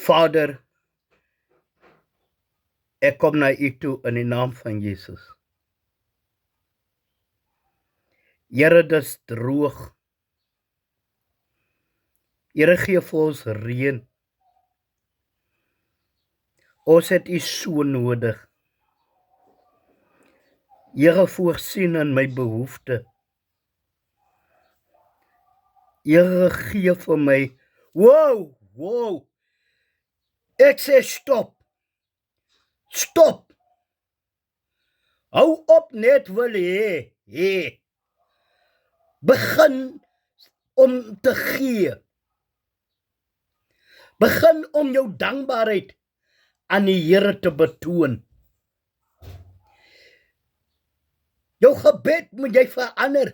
Vader, ek kom na u toe in die naam van Jesus. Here, dis droog. Here, gee vir ons reën. Ons het u so nodig. Here, voorsien in my behoefte. Here, gee vir my. Wow. Ek sê stop. Stop. Hou op net wil hê. Begin om te gee. Begin om jou dankbaarheid aan die Here te betoon. Jou gebed moet jy verander.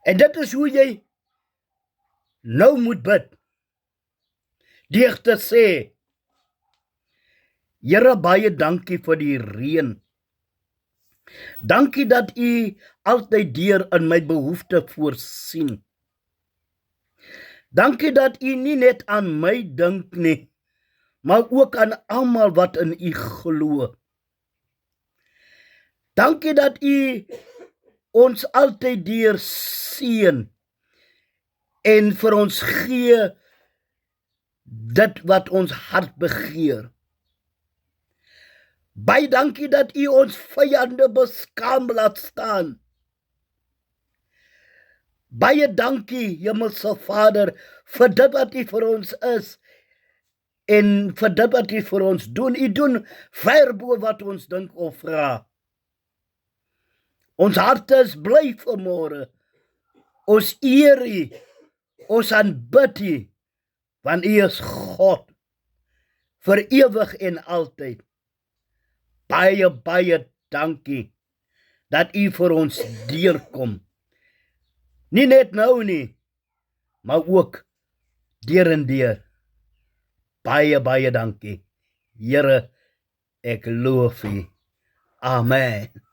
En dit is hoe jy nou moet bid. Deur te sê, Here, baie dankie vir die reën. Dankie dat u altyd deur in my behoefte voorsien. Dankie dat u nie net aan my dink nie, maar ook aan almal wat in u glo. Dankie dat u ons altyd deur seën en vir ons gee dit wat ons hart begeer. Baie dankie dat u ons vyande beskaam laat staan. Baie dankie, Hemelse Vader, vir dit wat u vir ons is en vir dit wat u vir ons doen. U doen ver bo wat ons dink of vra. Ons harte is bly vanmôre. Ons eer u, ons aanbid u, want u is God vir ewig en altyd. Baie dankie dat u vir ons deurkom. Nie net nou nie, maar ook deur en deur. Baie dankie. Here, ek loof u. Amen.